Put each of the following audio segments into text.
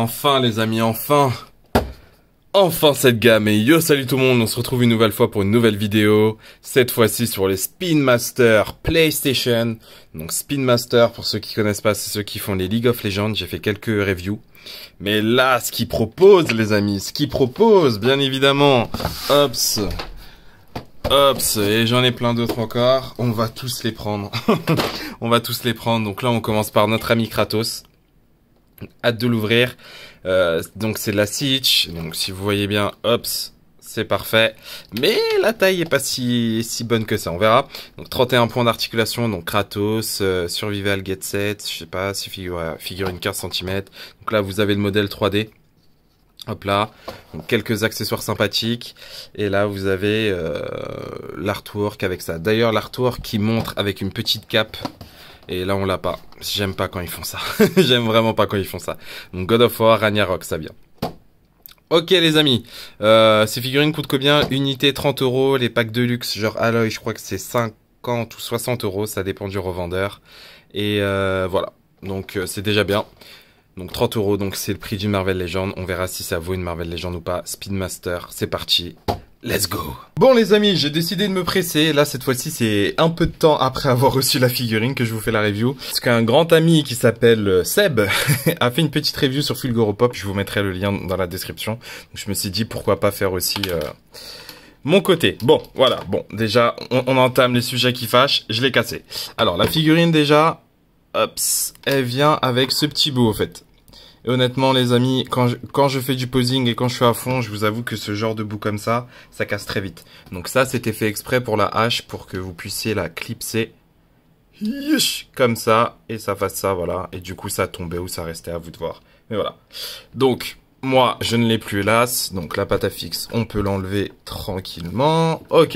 enfin les amis, enfin cette gamme. Et yo, salut tout le monde, on se retrouve une nouvelle fois pour une nouvelle vidéo. Cette fois-ci sur les Spin Master PlayStation. Donc Spin Master, pour ceux qui connaissent pas, c'est ceux qui font les League of Legends. J'ai fait quelques reviews. Mais là, ce qu'ils proposent les amis, bien évidemment, Hops, et j'en ai plein d'autres encore. On va tous les prendre. On va tous les prendre. Donc là, on commence par notre ami Kratos. Hâte de l'ouvrir. Donc c'est de la Siege. Donc si vous voyez bien, Hops, c'est parfait. Mais la taille est pas si bonne que ça. On verra. Donc 31 points d'articulation. Donc Kratos, Survival Get Set. Je sais pas si figurine 15 cm. Donc là, vous avez le modèle 3D. Hop là, donc quelques accessoires sympathiques. Et là, vous avez l'artwork avec ça. D'ailleurs, l'artwork qui montre avec une petite cape. Et là, on l'a pas. J'aime pas quand ils font ça. J'aime vraiment pas quand ils font ça. Donc, God of War, Ragnarok, ça vient. Ok, les amis. Ces figurines coûtent combien? Unité 30 €. Les packs de luxe, genre Alloy, je crois que c'est 50 ou 60 €. Ça dépend du revendeur. Et voilà. Donc, c'est déjà bien. Donc 30 €, donc c'est le prix d'une Marvel Legend. On verra si ça vaut une Marvel Legend ou pas. Speed Master, c'est parti. Let's go. Bon les amis, j'ai décidé de me presser. Là cette fois-ci c'est un peu de temps après avoir reçu la figurine que je vous fais la review. Parce qu'un grand ami qui s'appelle Seb a fait une petite review sur Fulguropop. Je vous mettrai le lien dans la description. Donc, je me suis dit pourquoi pas faire aussi mon côté. Bon voilà, bon déjà on entame les sujets qui fâchent. Je l'ai cassé. Alors la figurine déjà, hops, elle vient avec ce petit bout au fait. Et honnêtement les amis, quand je fais du posing et quand je suis à fond, je vous avoue que ce genre de bout comme ça casse très vite. Donc ça c'était fait exprès pour la hache, pour que vous puissiez la clipser comme ça, et ça fasse ça, voilà. Et du coup ça tombait ou ça restait, à vous de voir. Mais voilà. Donc moi je ne l'ai plus hélas, donc la pâte à fixe, on peut l'enlever tranquillement. Ok,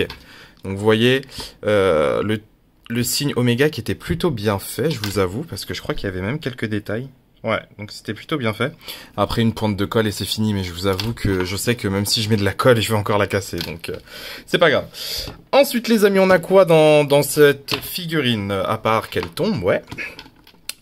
donc vous voyez le signe Oméga qui était plutôt bien fait, je vous avoue, parce que je crois qu'il y avait même quelques détails. Ouais, donc c'était plutôt bien fait. Après une pointe de colle et c'est fini, mais je vous avoue que je sais que même si je mets de la colle, je vais encore la casser, donc c'est pas grave. Ensuite les amis, on a quoi dans cette figurine, à part qu'elle tombe, ouais.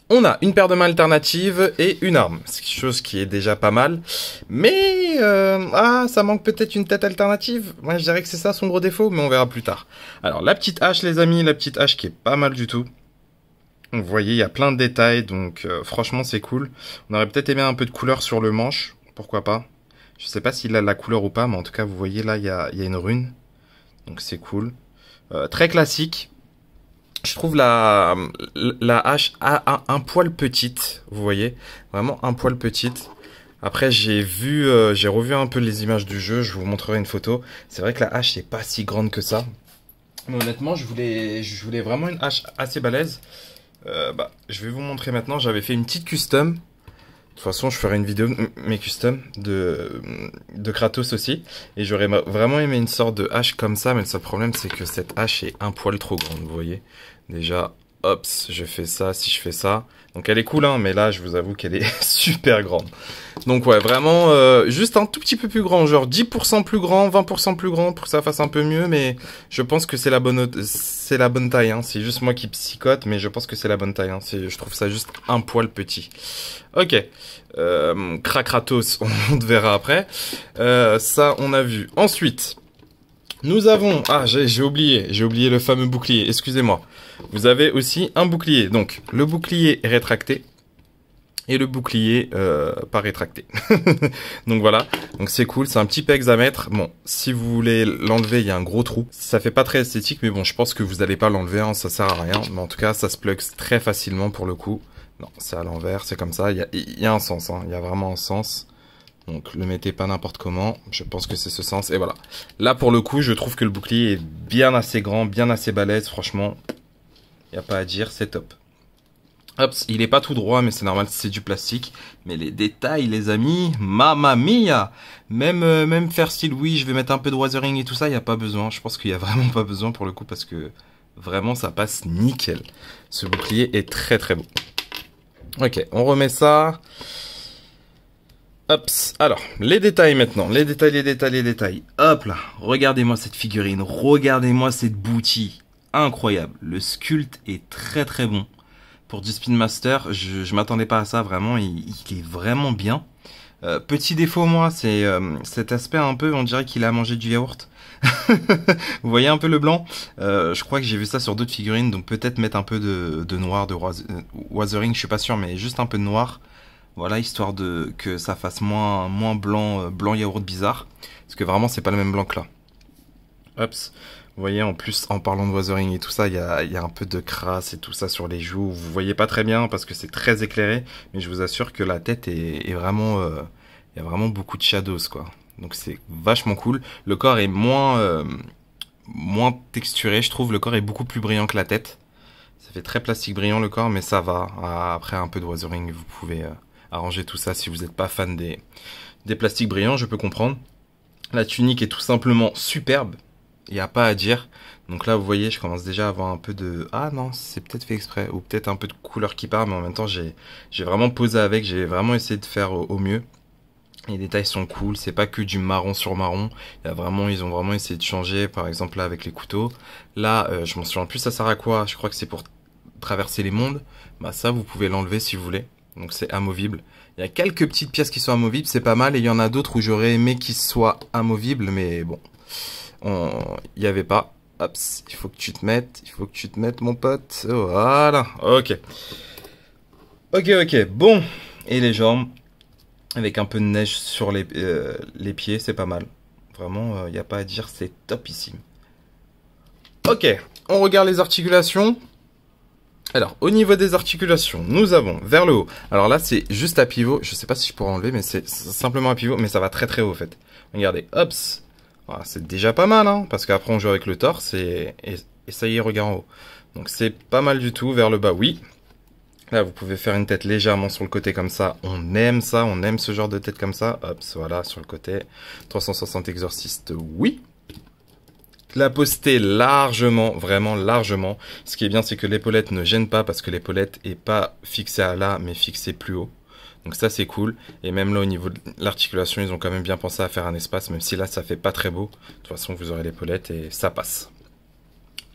On a une paire de mains alternatives et une arme, c'est quelque chose qui est déjà pas mal. Mais, ça manque peut-être une tête alternative. Moi je dirais que c'est ça son gros défaut, mais on verra plus tard. Alors la petite hache les amis, la petite hache qui est pas mal du tout. Vous voyez, il y a plein de détails, donc franchement c'est cool. On aurait peut-être aimé un peu de couleur sur le manche, pourquoi pas. Je sais pas s'il a la couleur ou pas, mais en tout cas vous voyez là il y a une rune, donc c'est cool. Très classique. Je trouve la hache a un poil petite, vous voyez, vraiment un poil petite. Après j'ai revu un peu les images du jeu, je vous montrerai une photo. C'est vrai que la hache n'est pas si grande que ça, mais honnêtement je voulais vraiment une hache assez balèze. Je vais vous montrer maintenant, j'avais fait une petite custom. De toute façon, je ferai une vidéo de mes customs de Kratos aussi. Et j'aurais vraiment aimé une sorte de hache comme ça, mais le seul problème, c'est que cette hache est un poil trop grande, vous voyez. Déjà, hop, je fais ça, si je fais ça. Donc elle est cool, hein, mais là, je vous avoue qu'elle est super grande. Donc ouais, vraiment, juste un tout petit peu plus grand, genre 10% plus grand, 20% plus grand, pour que ça fasse un peu mieux, mais je pense que c'est la bonne taille, hein. C'est juste moi qui psychote, mais je pense que c'est la bonne taille, hein. Je trouve ça juste un poil petit. Ok, Kratos, on te verra après. Ça, on a vu. Ensuite, nous avons... Ah, j'ai oublié le fameux bouclier, excusez-moi. Vous avez aussi un bouclier, donc le bouclier est rétracté. Et le bouclier pas rétracté. Donc voilà, donc c'est cool, c'est un petit pex à mettre. Bon, si vous voulez l'enlever, il y a un gros trou. Ça fait pas très esthétique, mais bon, je pense que vous allez pas l'enlever, hein, ça sert à rien. Mais en tout cas, ça se plug très facilement pour le coup. Non, c'est à l'envers, c'est comme ça. Il y a un sens, hein, il y a vraiment un sens. Donc le mettez pas n'importe comment, je pense que c'est ce sens. Et voilà, là pour le coup, je trouve que le bouclier est bien assez grand, bien assez balèze, franchement. Il n'y a pas à dire, c'est top. Hop, il est pas tout droit, mais c'est normal, c'est du plastique. Mais les détails, les amis, mamma mia! Même faire style, oui, je vais mettre un peu de weathering et tout ça, il n'y a pas besoin. Je pense qu'il n'y a vraiment pas besoin pour le coup, parce que vraiment, ça passe nickel. Ce bouclier est très très beau. Ok, on remet ça. Hop, alors, les détails maintenant. Les détails. Hop là, regardez-moi cette figurine, regardez-moi cette boutie. Incroyable, le sculpte est très très bon. Pour du Spin Master, je m'attendais pas à ça, vraiment, il est vraiment bien. Petit défaut, moi, c'est cet aspect un peu, on dirait qu'il a mangé du yaourt. Vous voyez un peu le blanc? Je crois que j'ai vu ça sur d'autres figurines, donc peut-être mettre un peu de noir, de Wuthering, je suis pas sûr, mais juste un peu de noir. Voilà, histoire de que ça fasse moins blanc, blanc yaourt bizarre. Parce que vraiment, c'est pas le même blanc que là. Hops. Vous voyez, en plus, en parlant de Wuthering et tout ça, il y a un peu de crasse et tout ça sur les joues. Vous voyez pas très bien parce que c'est très éclairé, mais je vous assure que la tête est vraiment... il y a vraiment beaucoup de shadows, quoi. Donc c'est vachement cool. Le corps est moins texturé, je trouve. Le corps est beaucoup plus brillant que la tête. Ça fait très plastique brillant le corps, mais ça va. Après un peu de Wuthering, vous pouvez arranger tout ça si vous n'êtes pas fan des plastiques brillants, je peux comprendre. La tunique est tout simplement superbe. Il n'y a pas à dire. Donc là, vous voyez, je commence déjà à avoir un peu de... Ah non, c'est peut-être fait exprès. Ou peut-être un peu de couleur qui part, mais en même temps, j'ai vraiment posé avec. J'ai vraiment essayé de faire au mieux. Les détails sont cool. C'est pas que du marron sur marron. Ils ont vraiment essayé de changer. Par exemple, là, avec les couteaux. Là, je m'en souviens plus, ça sert à quoi? Je crois que c'est pour traverser les mondes. Bah ça, vous pouvez l'enlever si vous voulez. Donc c'est amovible. Il y a quelques petites pièces qui sont amovibles, c'est pas mal. Et il y en a d'autres où j'aurais aimé qu'ils soient amovibles, mais bon... Il n'y avait pas. Hop, il faut que tu te mettes, mon pote. Voilà, ok. Ok, bon. Et les jambes, avec un peu de neige sur les pieds, c'est pas mal. Vraiment, il n'y a pas à dire, c'est topissime. Ok, on regarde les articulations. Alors, au niveau des articulations, nous avons vers le haut. Alors là, c'est juste à pivot. Je sais pas si je pourrais enlever, mais c'est simplement à pivot. Mais ça va très très haut, en fait. Regardez, hop. Voilà, c'est déjà pas mal, hein, parce qu'après on joue avec le torse et ça y est, regarde en haut. Donc c'est pas mal du tout, vers le bas, oui. Là, vous pouvez faire une tête légèrement sur le côté comme ça. On aime ça, on aime ce genre de tête comme ça. Hop, voilà, sur le côté. 360 exorcistes, oui. La poster largement, vraiment largement. Ce qui est bien, c'est que l'épaulette ne gêne pas parce que l'épaulette est pas fixée à là, mais fixée plus haut. Donc ça c'est cool, et même là au niveau de l'articulation ils ont quand même bien pensé à faire un espace, même si là ça fait pas très beau. De toute façon vous aurez l'épaulette et ça passe.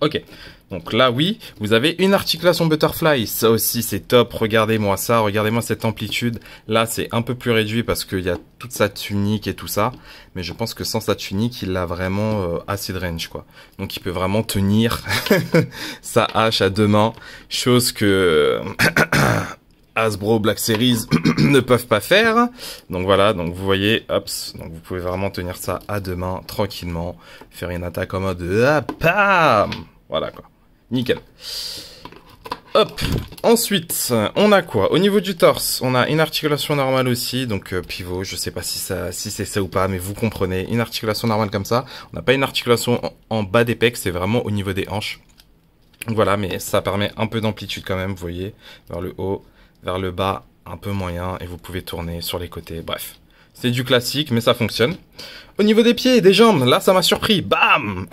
Ok, donc là oui, vous avez une articulation butterfly, ça aussi c'est top, regardez-moi ça, regardez-moi cette amplitude. Là c'est un peu plus réduit parce qu'il y a toute sa tunique et tout ça, mais je pense que sans sa tunique il a vraiment assez de range quoi. Donc il peut vraiment tenir sa hache à deux mains, chose que... Hasbro Black Series ne peuvent pas faire. Donc voilà, donc vous voyez, hop, donc vous pouvez vraiment tenir ça à deux mains, tranquillement, faire une attaque en mode pam. Voilà quoi, nickel. Hop, ensuite, on a quoi? Au niveau du torse, on a une articulation normale aussi, donc pivot, je sais pas si c'est ça ou pas, mais vous comprenez, une articulation normale comme ça. On n'a pas une articulation en bas des pecs, c'est vraiment au niveau des hanches. Donc voilà, mais ça permet un peu d'amplitude quand même, vous voyez, vers le haut. Vers le bas, un peu moyen, et vous pouvez tourner sur les côtés, bref. C'est du classique, mais ça fonctionne. Au niveau des pieds et des jambes, là, ça m'a surpris. Bam.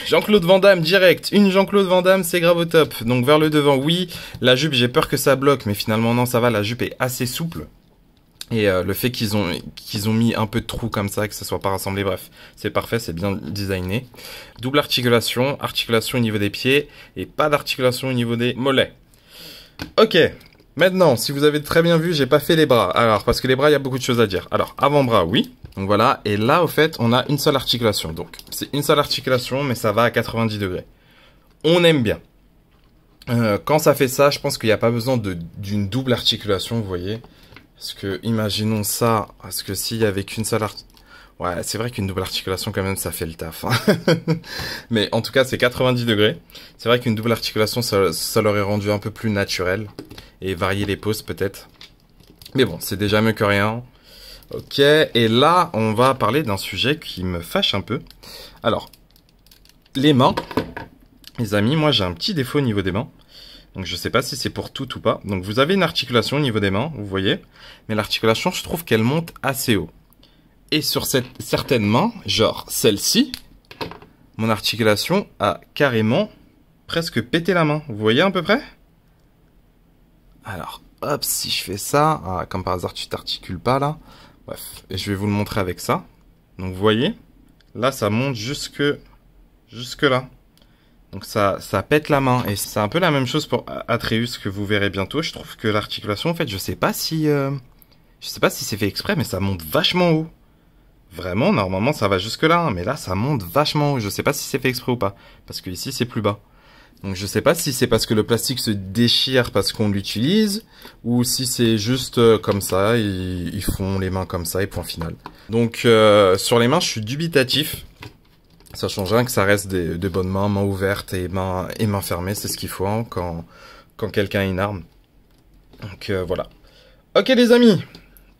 Jean-Claude Van Damme, direct. Une Jean-Claude Van Damme, c'est grave au top. Donc, vers le devant, oui. La jupe, j'ai peur que ça bloque, mais finalement, non, ça va. La jupe est assez souple. Et le fait qu'ils ont mis un peu de trous comme ça, que ça soit pas rassemblé, bref, c'est parfait, c'est bien designé. Double articulation au niveau des pieds, et pas d'articulation au niveau des mollets. Ok. Maintenant, si vous avez très bien vu, j'ai pas fait les bras. Alors, parce que les bras, il y a beaucoup de choses à dire. Alors, avant-bras, oui. Donc voilà. Et là, au fait, on a une seule articulation. Donc, c'est une seule articulation, mais ça va à 90 degrés. On aime bien. Quand ça fait ça, je pense qu'il n'y a pas besoin d'une double articulation, vous voyez. Parce que, imaginons ça. Parce que s'il y avait qu'une seule articulation... Ouais, c'est vrai qu'une double articulation, quand même, ça fait le taf. Hein. Mais en tout cas, c'est 90 degrés. C'est vrai qu'une double articulation, ça l'aurait rendu un peu plus naturel. Et varier les poses, peut-être. Mais bon, c'est déjà mieux que rien. Ok, et là, on va parler d'un sujet qui me fâche un peu. Alors, les mains. Les amis, moi, j'ai un petit défaut au niveau des mains. Donc, je sais pas si c'est pour tout ou pas. Donc, vous avez une articulation au niveau des mains, vous voyez. Mais l'articulation, je trouve qu'elle monte assez haut. Et sur certaines mains, genre celle-ci, mon articulation a carrément presque pété la main. Vous voyez à peu près? Alors, hop, si je fais ça, comme par hasard tu t'articules pas là. Bref, et je vais vous le montrer avec ça. Donc vous voyez, là ça monte jusque là. Donc ça pète la main. Et c'est un peu la même chose pour Atreus que vous verrez bientôt. Je trouve que l'articulation, en fait, je sais pas si c'est fait exprès, mais ça monte vachement haut. Vraiment, normalement, ça va jusque là, hein, mais là, ça monte vachement haut. Je sais pas si c'est fait exprès ou pas, parce que ici, c'est plus bas. Donc je sais pas si c'est parce que le plastique se déchire parce qu'on l'utilise, ou si c'est juste comme ça, ils font les mains comme ça et point final. Donc sur les mains, je suis dubitatif. Ça change rien que ça reste de bonnes mains ouvertes et mains fermées, c'est ce qu'il faut hein, quand quelqu'un a une arme. Donc voilà. Ok les amis,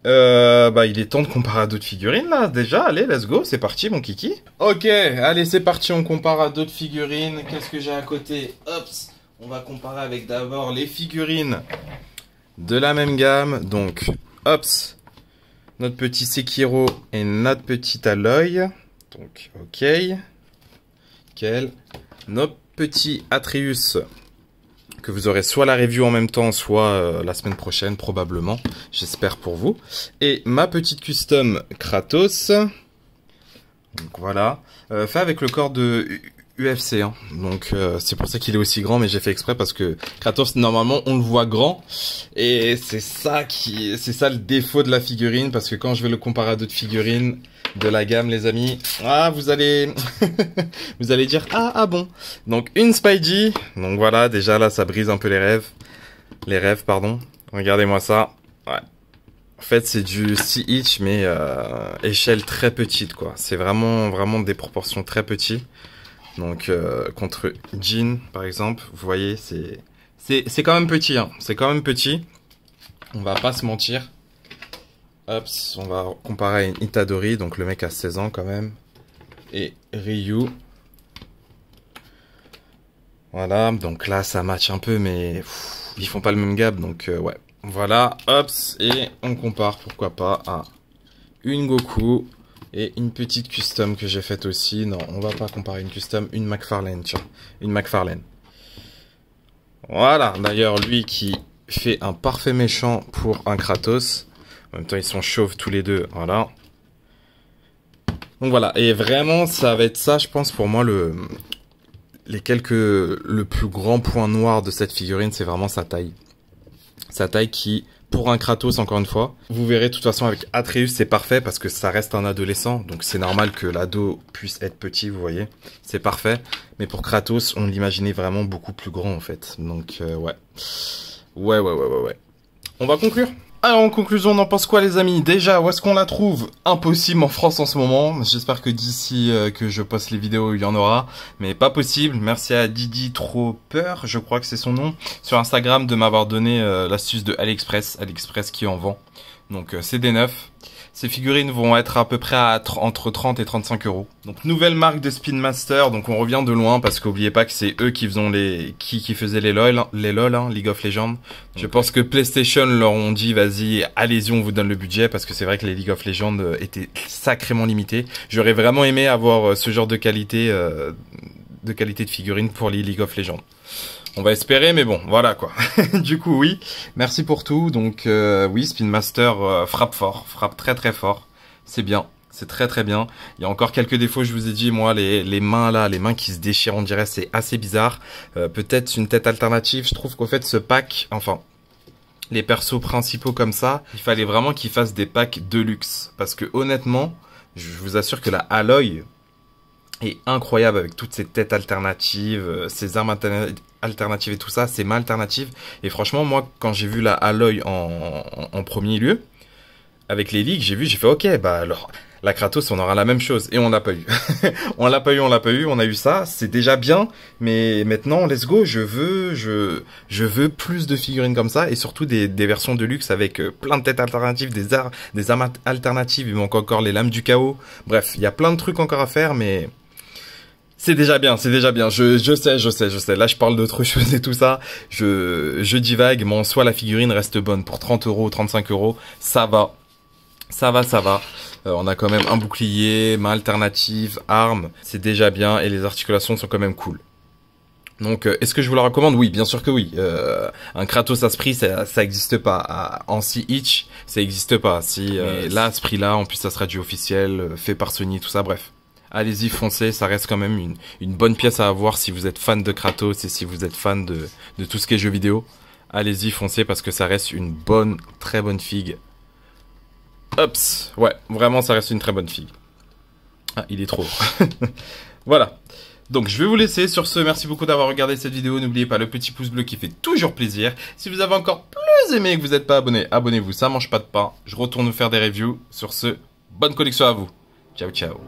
il est temps de comparer à d'autres figurines là, déjà, allez, let's go, c'est parti mon kiki. Ok, allez, c'est parti, on compare à d'autres figurines. Qu'est-ce que j'ai à côté? Hops, on va comparer avec d'abord les figurines de la même gamme. Donc, hops, notre petit Sekiro et notre petit Aloy. Donc, ok. Nickel. Nos petits Atreus que vous aurez soit la review en même temps, soit la semaine prochaine, probablement. J'espère pour vous. Et ma petite custom Kratos. Donc voilà. Fait avec le corps de UFC. Hein. Donc c'est pour ça qu'il est aussi grand, mais j'ai fait exprès parce que Kratos, normalement, on le voit grand. Et c'est ça le défaut de la figurine. Parce que quand je vais le comparer à d'autres figurines de la gamme, les amis, vous allez vous allez dire ah bon. Donc une Spidey, donc voilà, déjà là ça brise un peu les rêves pardon. Regardez-moi ça. Ouais. En fait, c'est du CH mais échelle très petite quoi. C'est vraiment des proportions très petites. Donc contre Jean par exemple, vous voyez, c'est quand même petit hein. C'est quand même petit. On va pas se mentir. Hop, on va comparer à une Itadori, donc le mec a 16 ans quand même. Et Ryu. Voilà, donc là ça match un peu, mais ils font pas le même gap, donc ouais. Voilà, hop, et on compare, pourquoi pas, à une Goku et une petite custom que j'ai faite aussi. Non, on va pas comparer une custom, une McFarlane, tiens, une McFarlane. Voilà, d'ailleurs lui qui fait un parfait méchant pour un Kratos. En même temps, ils sont chauves tous les deux, voilà. Donc voilà, et vraiment, ça va être ça, je pense, pour moi, le plus grand point noir de cette figurine, c'est vraiment sa taille. Sa taille qui, pour un Kratos, encore une fois, vous verrez, de toute façon, avec Atreus, c'est parfait, parce que ça reste un adolescent, donc c'est normal que l'ado puisse être petit, vous voyez. C'est parfait, mais pour Kratos, on l'imaginait vraiment beaucoup plus grand, en fait. Donc, ouais. Ouais. On va conclure. Alors en conclusion, on en pense quoi les amis? Déjà, où est-ce qu'on la trouve? Impossible en France en ce moment. J'espère que d'ici que je poste les vidéos, il y en aura. Mais pas possible. Merci à Didi Tropper, je crois que c'est son nom, sur Instagram de m'avoir donné l'astuce de AliExpress. AliExpress qui en vend. Donc c'est des neufs. Ces figurines vont être à peu près entre 30 et 35 euros. Donc nouvelle marque de Spin Master, donc on revient de loin parce qu'oubliez pas que c'est eux qui faisaient les LOL, hein, League of Legends. Je pense que PlayStation leur ont dit vas-y, allez-y, on vous donne le budget parce que c'est vrai que les League of Legends étaient sacrément limités. J'aurais vraiment aimé avoir ce genre de qualité de figurines pour les League of Legends. On va espérer, mais bon, voilà quoi. Du coup, oui, merci pour tout. Donc, oui, Spin Master frappe fort, frappe très très fort. C'est bien, c'est très très bien. Il y a encore quelques défauts, je vous ai dit, moi, les mains là, les mains qui se déchirent, on dirait, c'est assez bizarre. Peut-être une tête alternative. Je trouve qu'au fait, ce pack, enfin, les persos principaux comme ça, il fallait vraiment qu'ils fassent des packs de luxe. Parce que honnêtement, je vous assure que la Aloy est incroyable avec toutes ces têtes alternatives, ces armes alternatives et tout ça, ces mains alternatives. Et franchement, moi, quand j'ai vu la Aloy en premier lieu, avec les ligues, j'ai fait ok, bah alors, la Kratos, on aura la même chose. Et on l'a pas eu. On l'a pas eu, on a eu ça, c'est déjà bien, mais maintenant, let's go, je veux plus de figurines comme ça, et surtout des versions de luxe avec plein de têtes alternatives, des armes alternatives, il manque encore les lames du chaos. Bref, il y a plein de trucs encore à faire, mais c'est déjà bien, c'est déjà bien. Je sais. Là, je parle d'autre chose et tout ça. Je divague, mais en soi, la figurine reste bonne. Pour 30 euros, 35 euros, ça va. Ça va. On a quand même un bouclier, main alternative, arme. C'est déjà bien et les articulations sont quand même cool. Donc, est-ce que je vous la recommande? Oui, bien sûr que oui. Un Kratos à ce prix, ça existe pas. En CH, ça existe pas. Là, à ce prix-là, en plus, ça sera du officiel, fait par Sony, tout ça, bref. allez-y, foncez, ça reste quand même une bonne pièce à avoir si vous êtes fan de Kratos et si vous êtes fan de tout ce qui est jeux vidéo. Allez-y, foncez parce que ça reste une bonne, très bonne figue. Ups, ouais, vraiment ça reste une très bonne figue. Ah, il est trop. Voilà. Donc je vais vous laisser sur ce, merci beaucoup d'avoir regardé cette vidéo, n'oubliez pas le petit pouce bleu qui fait toujours plaisir. Si vous avez encore plus aimé et que vous n'êtes pas abonné, abonnez-vous, ça mange pas de pain. Je retourne vous faire des reviews. Sur ce, bonne collection à vous. Ciao ciao.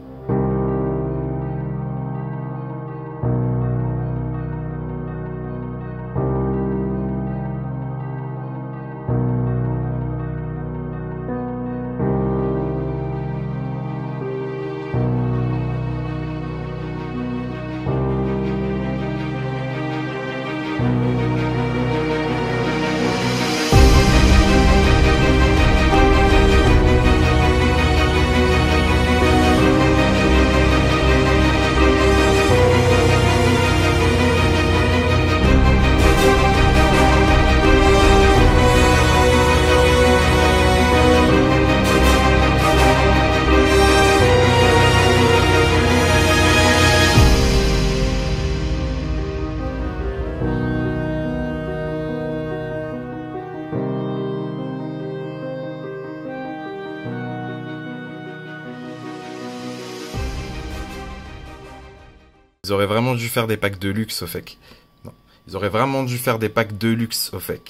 Ils auraient vraiment dû faire des packs de luxe au fait. Non. Ils auraient vraiment dû faire des packs de luxe au fait.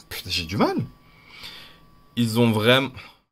Putain, j'ai du mal. Ils ont vraiment...